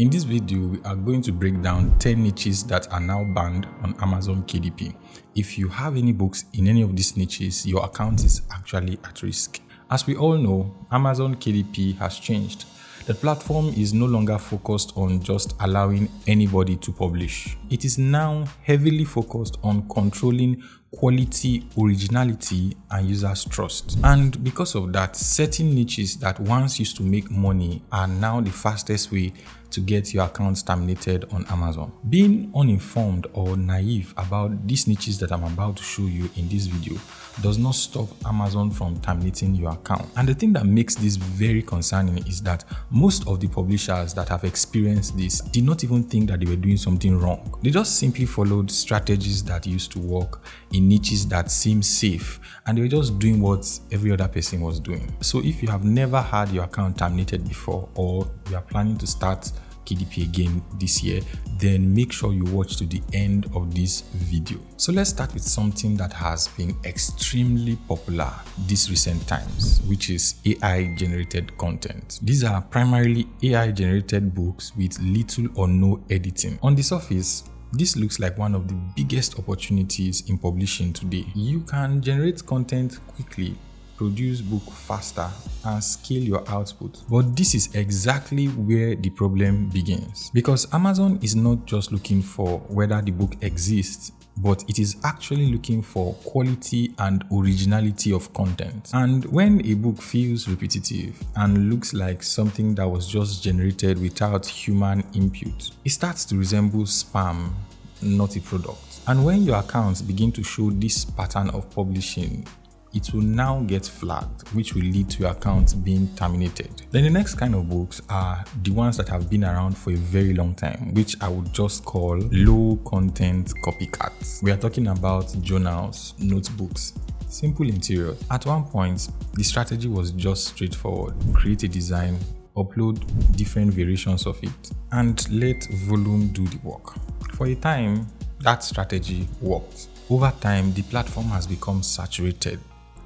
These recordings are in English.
In this video, we are going to break down 10 niches that are now banned on Amazon KDP. If you have any books in any of these niches, your account is actually at risk. As we all know, Amazon KDP has changed. The platform is no longer focused on just allowing anybody to publish. It is now heavily focused on controlling quality, originality, and users' trust. And because of that, certain niches that once used to make money are now the fastest way to get your account terminated on Amazon. Being uninformed or naive about these niches that I'm about to show you in this video does not stop Amazon from terminating your account. And the thing that makes this very concerning is that most of the publishers that have experienced this did not even think that they were doing something wrong. They just simply followed strategies that used to work in niches that seem safe, and they were just doing what every other person was doing. So if you have never had your account terminated before, or you are planning to start KDP again this year, then make sure you watch to the end of this video. So let's start with something that has been extremely popular these recent times, which is AI generated content. These are primarily AI generated books with little or no editing. On the surface, this looks like one of the biggest opportunities in publishing today. You can generate content quickly, produce book faster, and scale your output. But this is exactly where the problem begins. Because Amazon is not just looking for whether the book exists, but it is actually looking for quality and originality of content. And when a book feels repetitive and looks like something that was just generated without human input, it starts to resemble spam, not a product. And when your accounts begin to show this pattern of publishing, it will now get flagged, which will lead to your account being terminated. Then the next kind of books are the ones that have been around for a very long time, which I would just call low content copycats. We are talking about journals, notebooks, simple interiors. At one point, the strategy was just straightforward: create a design, upload different variations of it, and let volume do the work. For a time, that strategy worked. Over time, the platform has become saturated.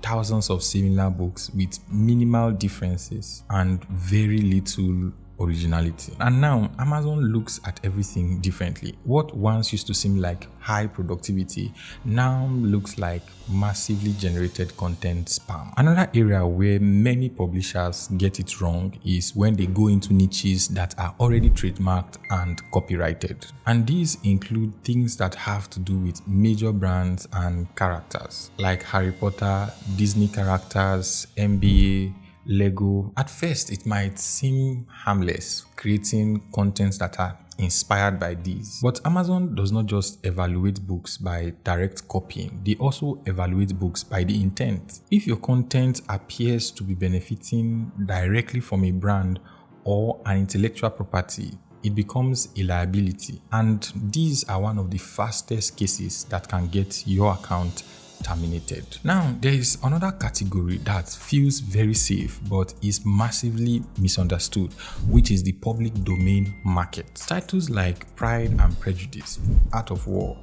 Thousands of similar books with minimal differences and very little originality. And now Amazon looks at everything differently. What once used to seem like high productivity now looks like massively generated content spam. Another area where many publishers get it wrong is when they go into niches that are already trademarked and copyrighted. And these include things that have to do with major brands and characters like Harry Potter, Disney characters, NBA, Lego. At first, it might seem harmless, creating contents that are inspired by these. But Amazon does not just evaluate books by direct copying, they also evaluate books by the intent. If your content appears to be benefiting directly from a brand or an intellectual property, it becomes a liability. And these are one of the fastest cases that can get your account terminated. Now, there is another category that feels very safe but is massively misunderstood, which is the public domain market. Titles like Pride and Prejudice, Art of War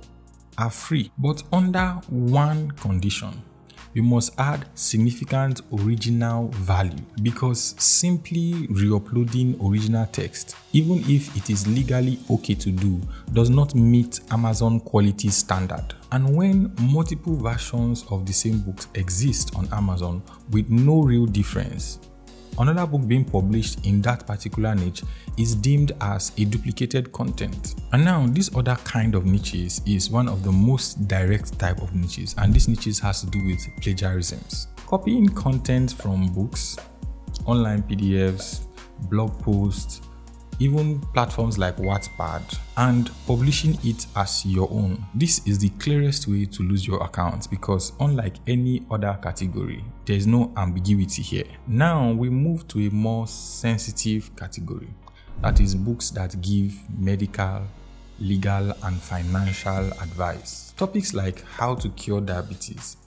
are free, but under one condition: you must add significant original value, because simply re-uploading original text, even if it is legally okay to do, does not meet Amazon quality standard. And when multiple versions of the same books exist on Amazon with no real difference, another book being published in that particular niche is deemed as a duplicated content. And now this other kind of niches is one of the most direct type of niches, and this niches has to do with plagiarisms. Copying content from books, online PDFs, blog posts, even platforms like Wattpad, and publishing it as your own. This is the clearest way to lose your account, because unlike any other category, there is no ambiguity here. Now we move to a more sensitive category, that is books that give medical, legal, and financial advice. Topics like how to cure diabetes,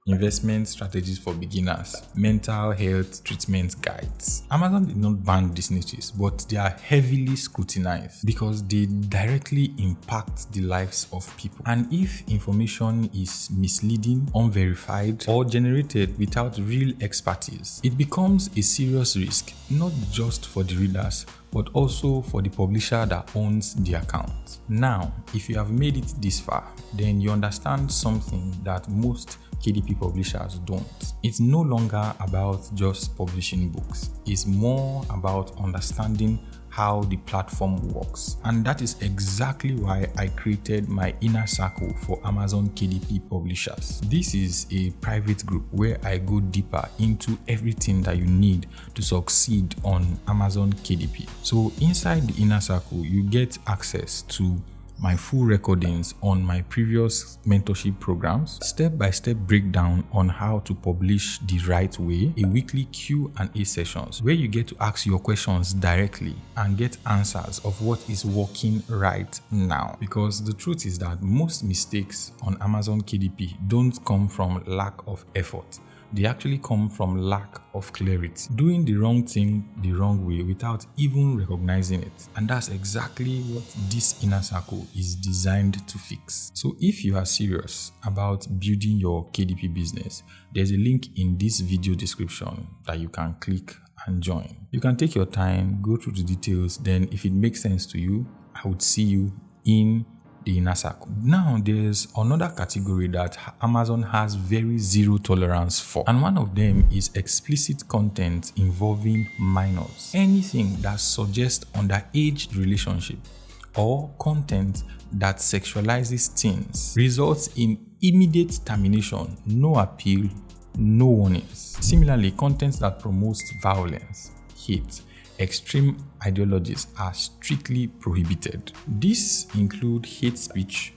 investment strategies for beginners, mental health treatment guides. Amazon did not ban these niches, but they are heavily scrutinized because they directly impact the lives of people. And if information is misleading, unverified, or generated without real expertise, it becomes a serious risk, not just for the readers, but also for the publisher that owns the account. Now, if you have made it this far, then you understand something that most KDP publishers don't. It's no longer about just publishing books. It's more about understanding how the platform works. And that is exactly why I created my inner circle for Amazon KDP publishers. This is a private group where I go deeper into everything that you need to succeed on Amazon KDP. So inside the inner circle, you get access to my full recordings on my previous mentorship programs, step-by-step breakdown on how to publish the right way, a weekly Q&A sessions where you get to ask your questions directly and get answers of what is working right now. Because the truth is that most mistakes on Amazon KDP don't come from lack of effort. They actually come from lack of clarity. Doing the wrong thing the wrong way without even recognizing it. And that's exactly what this inner circle is designed to fix. So if you are serious about building your KDP business, there's a link in this video description that you can click and join. You can take your time, go through the details, then if it makes sense to you, I would see you in the inner circle. Now there's another category that Amazon has very zero tolerance for, and one of them is explicit content involving minors. Anything that suggests underage relationship or content that sexualizes teens results in immediate termination, no appeal, no warnings. Similarly, content that promotes violence, hate, extreme ideologies are strictly prohibited. These include hate speech,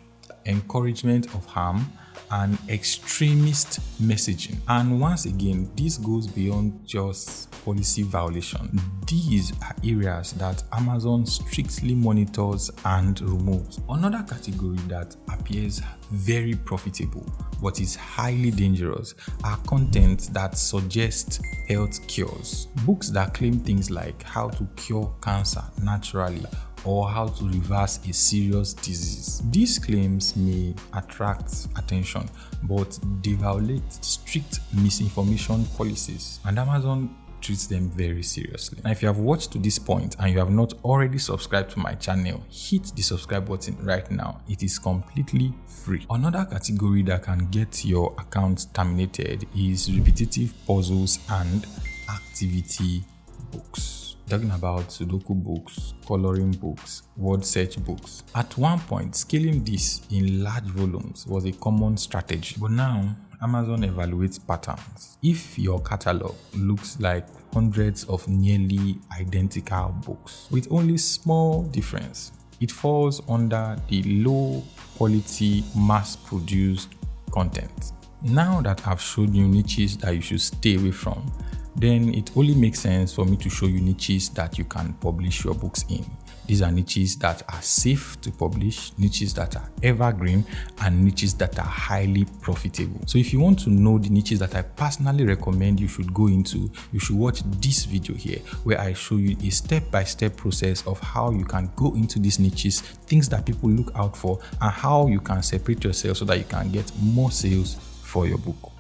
encouragement of harm, and extremist messaging. And once again, this goes beyond just policy violation. These are areas that Amazon strictly monitors and removes. Another category that appears very profitable but is highly dangerous are content that suggest health cures. Books that claim things like how to cure cancer naturally or how to reverse a serious disease. These claims may attract attention, but they violate strict misinformation policies, and Amazon treats them very seriously. Now, if you have watched to this point and you have not already subscribed to my channel, hit the subscribe button right now. It is completely free. Another category that can get your account terminated is repetitive puzzles and activity books. Talking about Sudoku books, coloring books, word search books. At one point, scaling this in large volumes was a common strategy, but now Amazon evaluates patterns. If your catalog looks like hundreds of nearly identical books with only small difference, it falls under the low quality mass-produced content. Now that I've shown you niches that you should stay away from, then it only makes sense for me to show you niches that you can publish your books in. These are niches that are safe to publish, niches that are evergreen, and niches that are highly profitable. So if you want to know the niches that I personally recommend you should go into, you should watch this video here where I show you a step-by-step process of how you can go into these niches, things that people look out for, and how you can separate yourself so that you can get more sales for your book.